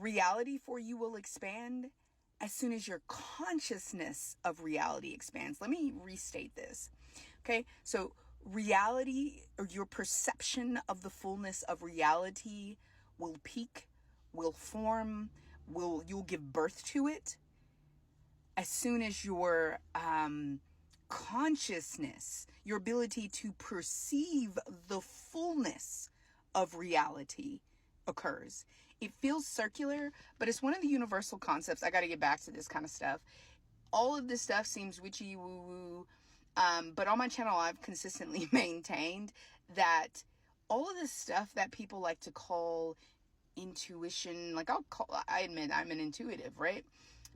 reality for you will expand as soon as your consciousness of reality expands. Let me restate this. Okay, so reality, or your perception of the fullness of reality, will peak, will form, you'll give birth to it as soon as your consciousness, your ability to perceive the fullness of reality occurs. It feels circular, but it's one of the universal concepts. I got to get back to this kind of stuff. All of this stuff seems witchy woo woo. But on my channel, I've consistently maintained that all of this stuff that people like to call intuition, like I admit I'm an intuitive, right?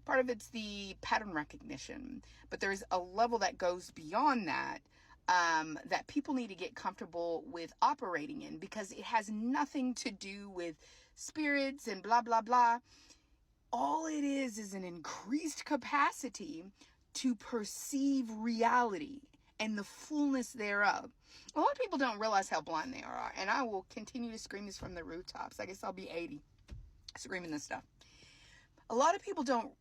Part of it's the pattern recognition, but there's a level that goes beyond that, that people need to get comfortable with operating in, because it has nothing to do with spirits and blah, blah, blah. All it is an increased capacity to perceive reality and the fullness thereof. A lot of people don't realize how blind they are, and I will continue to scream this from the rooftops. I guess I'll be 80 screaming this stuff. A lot of people don't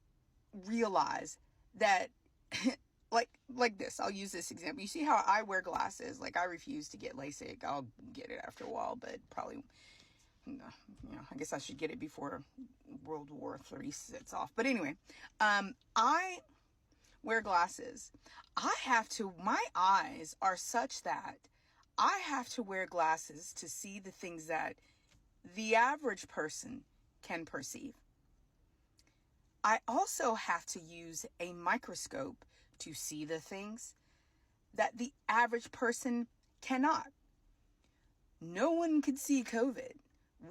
realize that like this. I'll use this example. You see how I wear glasses? Like, I refuse to get LASIK. I'll get it after a while, but probably, I guess I should get it before World War III sets off. But anyway, I wear glasses. My eyes are such that I have to wear glasses to see the things that the average person can perceive. I also have to use a microscope to see the things that the average person cannot. No one could see COVID.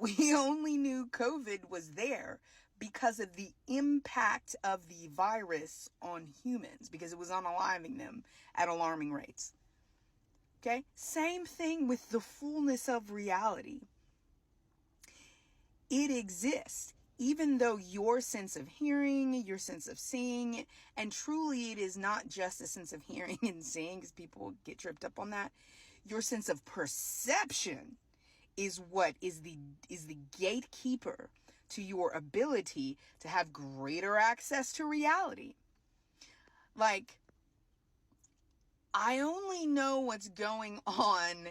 We only knew COVID was there because of the impact of the virus on humans, because it was unaliving them at alarming rates. Okay? Same thing with the fullness of reality. It exists. Even though your sense of hearing, your sense of seeing, and truly it is not just a sense of hearing and seeing, because people get tripped up on that. Your sense of perception is what is the gatekeeper to your ability to have greater access to reality. Like, I only know what's going on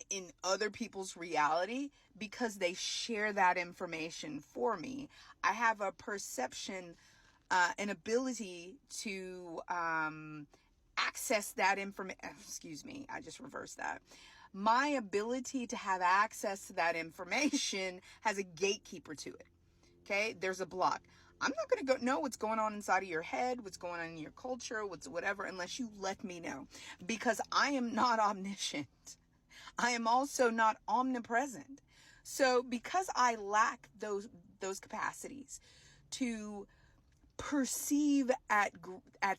in other people's reality because they share that information for me. I have a perception, an ability to access that information. Excuse me, I just reversed that. My ability to have access to that information has a gatekeeper to it. Okay, there's a block. I'm not going to know what's going on inside of your head, what's going on in your culture, whatever, unless you let me know, because I am not omniscient. I am also not omnipresent. So because I lack those capacities to perceive at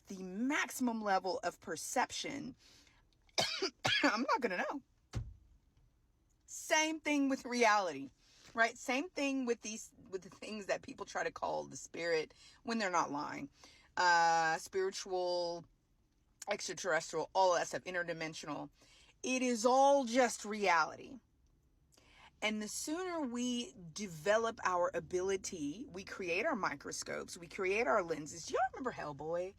the maximum level of perception, I'm not going to know. Same thing with reality, right? Same thing with the things that people try to call the spirit when they're not lying. Spiritual, extraterrestrial, all that stuff, interdimensional. It is all just reality. And the sooner we develop our ability, we create our microscopes, we create our lenses. Do y'all remember Hellboy?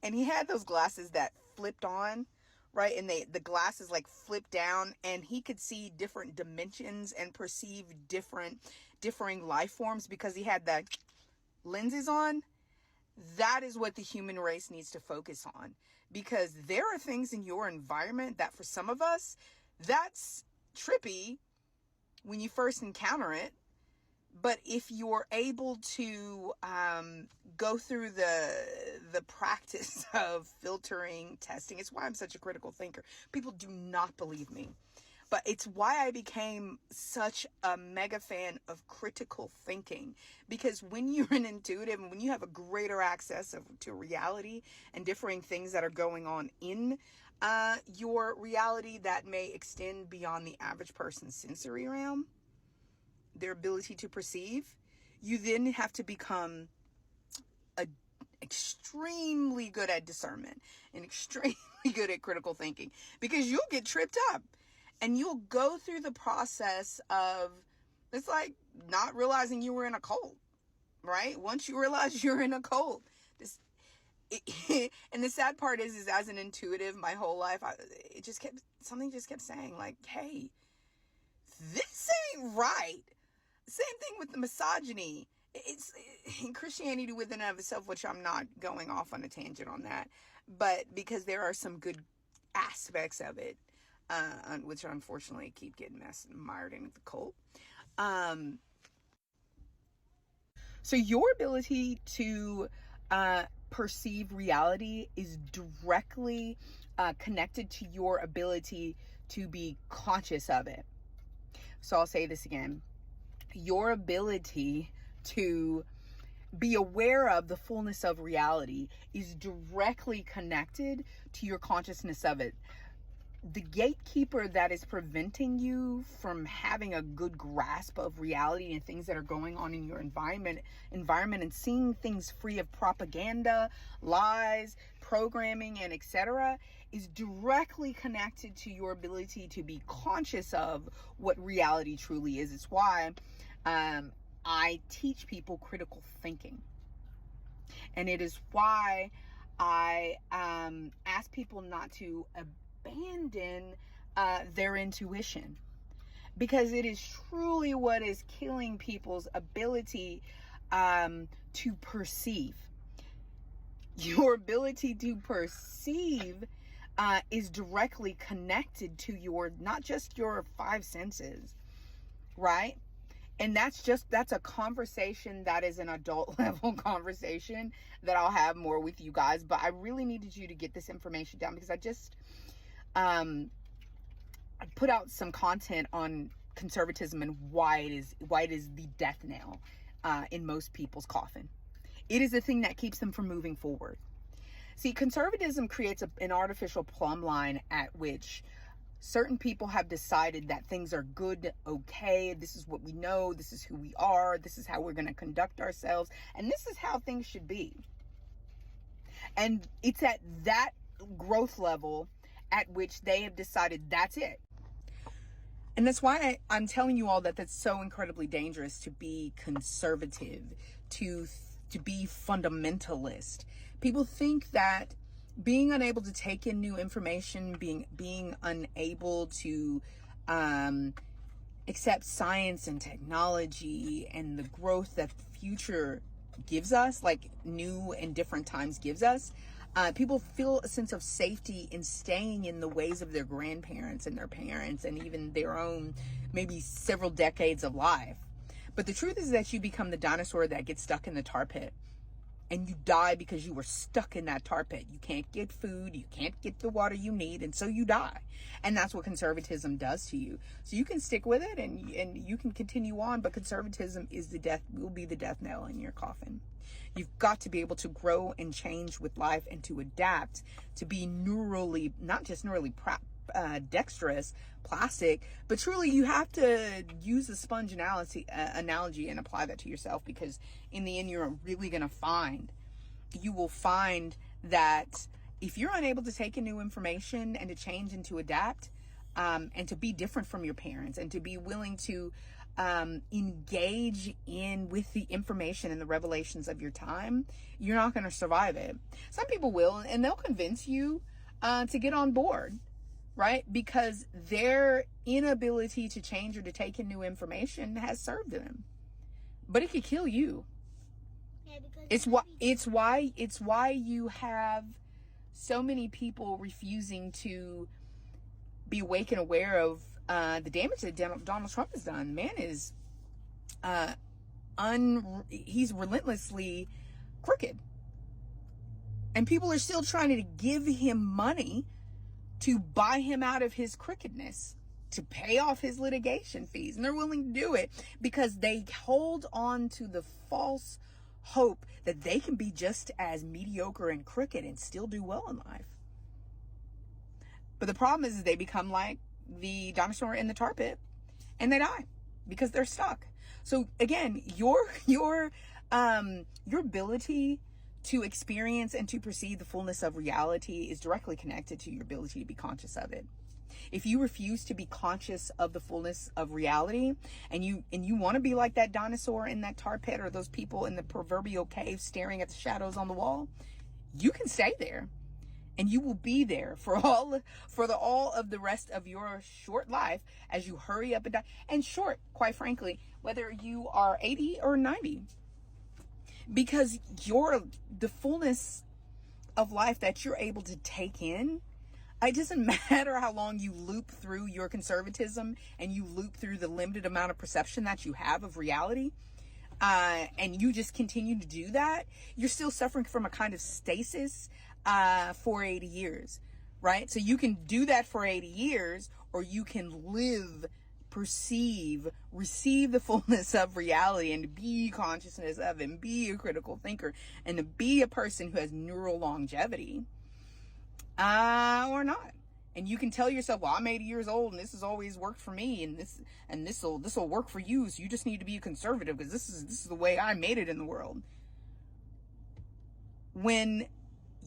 And he had those glasses that flipped on, right? And the glasses like flipped down, and he could see different dimensions and perceive differing life forms because he had the lenses on. That is what the human race needs to focus on, because there are things in your environment that for some of us, that's trippy when you first encounter it. But if you're able to go through the practice of filtering, testing, it's why I'm such a critical thinker. People do not believe me. But it's why I became such a mega fan of critical thinking. Because when you're an intuitive and when you have a greater access to reality and differing things that are going on in your reality that may extend beyond the average person's sensory realm, their ability to perceive, you then have to become extremely good at discernment and extremely good at critical thinking, because you'll get tripped up. And you'll go through the process of It's like not realizing you were in a cult, right? Once you realize you're in a cult, this, and the sad part is as an intuitive, my whole life, something just kept saying like, hey, this ain't right. Same thing with the misogyny. It's in Christianity within and of itself, which I'm not going off on a tangent on that, but because there are some good aspects of it, which unfortunately keep getting mired into the cult. So your ability to perceive reality is directly connected to your ability to be conscious of it. So I'll say this again. Your ability to be aware of the fullness of reality is directly connected to your consciousness of it. The gatekeeper that is preventing you from having a good grasp of reality and things that are going on in your environment and seeing things free of propaganda, lies, programming, and etc. is directly connected to your ability to be conscious of what reality truly is. It's why I teach people critical thinking. And it is why I ask people not to abandon their intuition, because it is truly what is killing people's ability to perceive. Your ability to perceive is directly connected to your, not just your five senses, right? And that's a conversation that is an adult level conversation that I'll have more with you guys. But I really needed you to get this information down, because I just put out some content on conservatism and why it is the death knell in most people's coffin. It is the thing that keeps them from moving forward. See, conservatism creates an artificial plumb line at which certain people have decided that things are good, okay, this is what we know, this is who we are, this is how we're going to conduct ourselves, and this is how things should be. And it's at that growth level at which they have decided that's it. And that's why I'm telling you all that that's so incredibly dangerous to be conservative, to be fundamentalist. People think that being unable to take in new information, being unable to accept science and technology and the growth that the future gives us, like new and different times gives us, people feel a sense of safety in staying in the ways of their grandparents and their parents and even their own maybe several decades of life. But the truth is that you become the dinosaur that gets stuck in the tar pit. And you die because you were stuck in that tar pit. You can't get food. You can't get the water you need. And so you die. And that's what conservatism does to you. So you can stick with it and you can continue on. But conservatism will be the death knell in your coffin. You've got to be able to grow and change with life and to adapt, to be not just neurally dexterous, plastic, but truly you have to use the sponge analogy and apply that to yourself, because in the end you will find that if you're unable to take in new information and to change and to adapt and to be different from your parents and to be willing to engage with the information and the revelations of your time, you're not going to survive it. Some people will, and they'll convince you to get on board, right? Because their inability to change or to take in new information has served them. But it could kill you. Yeah, it's why you have so many people refusing to be awake and aware of the damage that Donald Trump has done. Man is he's relentlessly crooked. And people are still trying to give him money to buy him out of his crookedness, to pay off his litigation fees. And they're willing to do it because they hold on to the false hope that they can be just as mediocre and crooked and still do well in life. But the problem is they become like the dinosaur in the tar pit and they die because they're stuck. So again, your ability to experience and to perceive the fullness of reality is directly connected to your ability to be conscious of it. If you refuse to be conscious of the fullness of reality, and you want to be like that dinosaur in that tar pit, or those people in the proverbial cave staring at the shadows on the wall, you can stay there. And you will be there for all of the rest of your short life as you hurry up and die. And short, quite frankly, whether you are 80 or 90. Because the fullness of life that you're able to take in, it doesn't matter how long you loop through your conservatism and you loop through the limited amount of perception that you have of reality, and you just continue to do that, you're still suffering from a kind of stasis for 80 years, right? So you can do that for 80 years, or you can live, perceive, receive the fullness of reality and be consciousness of it, and be a critical thinker, and to be a person who has neural longevity, or not. And you can tell yourself, well, I'm 80 years old and this has always worked for me, and this will work for you, so you just need to be a conservative because this is the way I made it in the world. When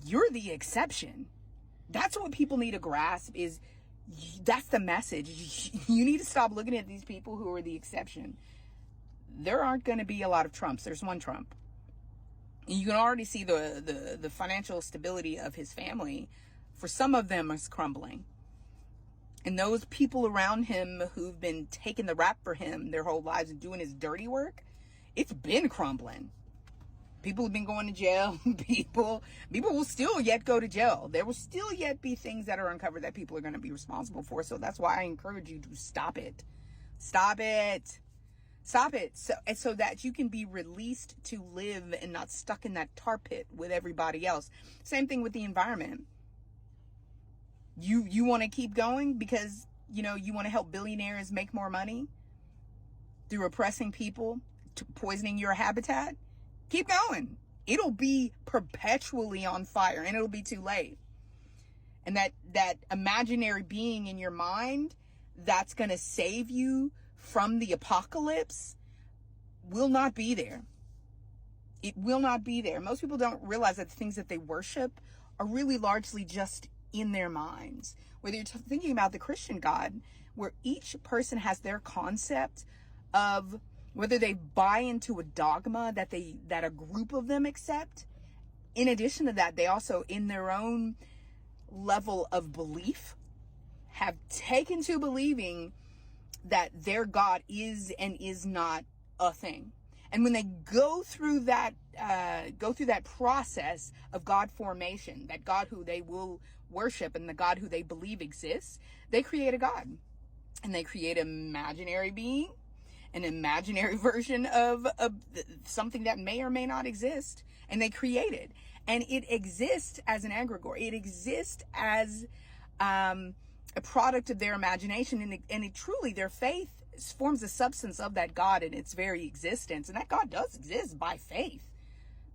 you're the exception, that's what people need to grasp. Is that's the message. You need to stop looking at these people who are the exception. There aren't going to be a lot of Trumps. There's one Trump. And you can already see the financial stability of his family. For some of them, is crumbling. And those people around him who've been taking the rap for him their whole lives and doing his dirty work, it's been crumbling. People have been going to jail. People will still yet go to jail. There will still yet be things that are uncovered that people are going to be responsible for. So that's why I encourage you to stop it. Stop it. Stop it. So that you can be released to live and not stuck in that tar pit with everybody else. Same thing with the environment. You want to keep going because, you want to help billionaires make more money through oppressing people, poisoning your habitat? Keep going. It'll be perpetually on fire and it'll be too late. And that imaginary being in your mind that's going to save you from the apocalypse will not be there. It will not be there. Most people don't realize that the things that they worship are really largely just in their minds. Whether you're thinking about the Christian God, where each person has their concept of whether they buy into a dogma that a group of them accept. In addition to that, they also, in their own level of belief, have taken to believing that their God is and is not a thing. And when they go through that process of God formation, that God who they will worship and the God who they believe exists, they create a God. And they create an imaginary being, an imaginary version of something that may or may not exist, and they create it. And it exists as an egregore. It exists as a product of their imagination, and it truly, their faith forms the substance of that God in its very existence. And that God does exist by faith,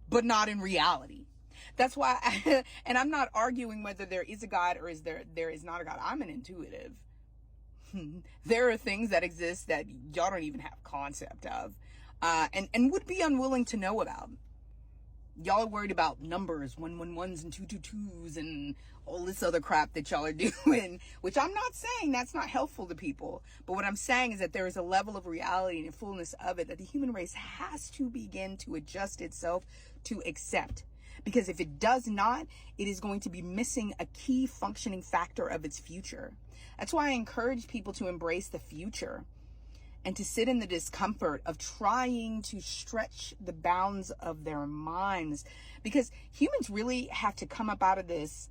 but not in reality. That's why, and I'm not arguing whether there is a God or there is not a God. I'm an intuitive. There are things that exist that y'all don't even have concept of, and would be unwilling to know about. Y'all are worried about numbers, 111s and 222s and all this other crap that y'all are doing, which I'm not saying that's not helpful to people. But what I'm saying is that there is a level of reality and fullness of it that the human race has to begin to adjust itself to accept. Because if it does not, it is going to be missing a key functioning factor of its future. That's why I encourage people to embrace the future and to sit in the discomfort of trying to stretch the bounds of their minds. Because humans really have to come up out of this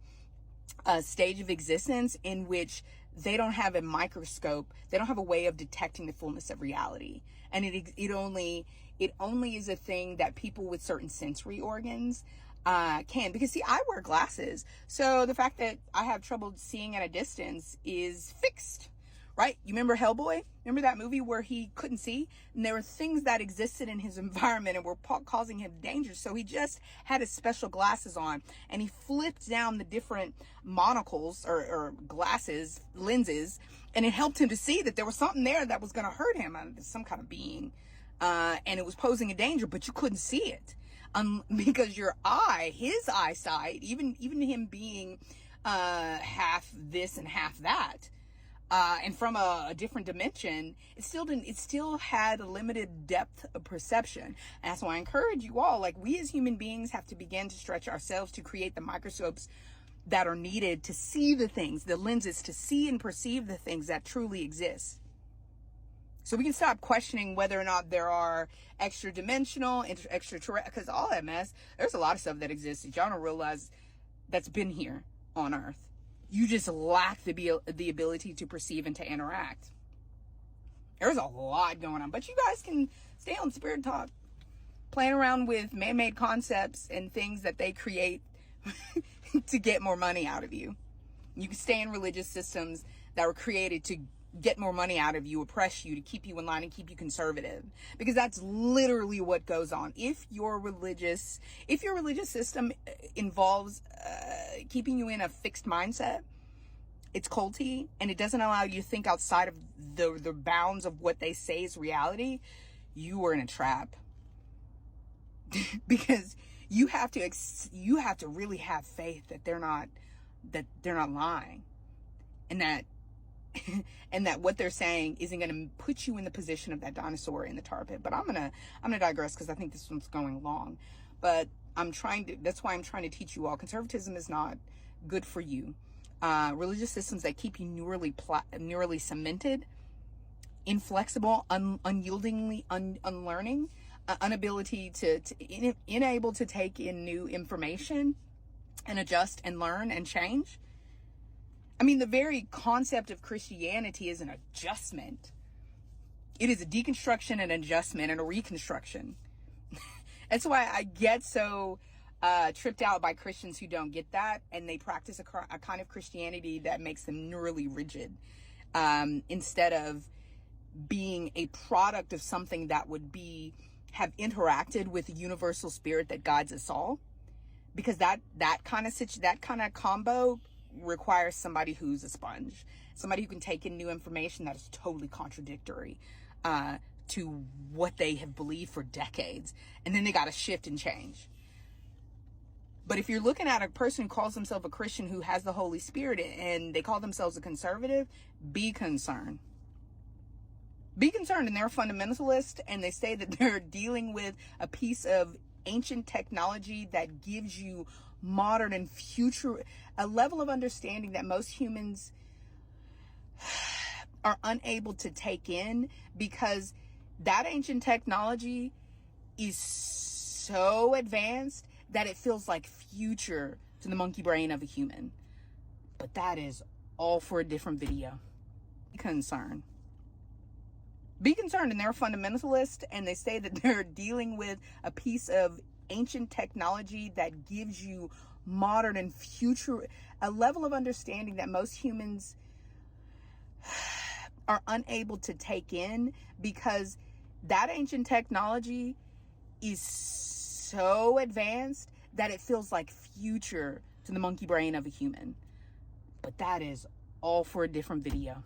stage of existence in which they don't have a microscope. They don't have a way of detecting the fullness of reality. And it only is a thing that people with certain sensory organs can. Because see, I wear glasses, so the fact that I have trouble seeing at a distance is fixed, right? You remember Hellboy? Remember that movie where he couldn't see, and there were things that existed in his environment and were causing him danger, so he just had his special glasses on, and he flipped down the different monocles or glasses, lenses, and it helped him to see that there was something there that was going to hurt him, some kind of being, and it was posing a danger, but you couldn't see it. Because his eyesight, even him being half this and half that, and from a different dimension, it still had a limited depth of perception. And that's why I encourage you all, like, we as human beings have to begin to stretch ourselves to create the microscopes that are needed to see the things, the lenses to see and perceive the things that truly exist. So we can stop questioning whether or not there are extra dimensional, extraterrestrial, because all that mess, there's a lot of stuff that exists that y'all don't realize that's been here on Earth. You just lack the ability to perceive and to interact. There's a lot going on, but you guys can stay on Spirit Talk, playing around with man-made concepts and things that they create to get more money out of you. You can stay in religious systems that were created to get more money out of you, oppress you, to keep you in line and keep you conservative, because that's literally what goes on. If your religious system involves keeping you in a fixed mindset, it's culty, and it doesn't allow you to think outside of the bounds of what they say is reality, you are in a trap. Because you have to really have faith that they're not lying, and that what they're saying isn't going to put you in the position of that dinosaur in the tar pit. But I'm gonna digress, because I think this one's going long. But that's why I'm trying to teach you all, conservatism is not good for you. Religious systems that keep you neurally cemented, inflexible, unyieldingly unlearning, inability unable to take in new information and adjust and learn and change. I mean, the very concept of Christianity is an adjustment. It is a deconstruction, an adjustment, and a reconstruction. That's why I get so tripped out by Christians who don't get that, and they practice a kind of Christianity that makes them neurally rigid, instead of being a product of something that would have interacted with the universal spirit that guides us all. Because that kind of combo requires somebody who's a sponge, somebody who can take in new information that is totally contradictory to what they have believed for decades, and then they got to shift and change. But if you're looking at a person who calls themselves a Christian, who has the Holy Spirit, and they call themselves a conservative, be concerned. Be concerned, and they're a fundamentalist, and they say that they're dealing with a piece of ancient technology that gives you modern and future, a level of understanding that most humans are unable to take in, because that ancient technology is so advanced that it feels like future to the monkey brain of a human. But that is all for a different video. Be concerned. Be concerned, and they're a fundamentalist, and they say that they're dealing with a piece of ancient technology that gives you modern and future, a level of understanding that most humans are unable to take in, because that ancient technology is so advanced that it feels like future to the monkey brain of a human. But that is all for a different video.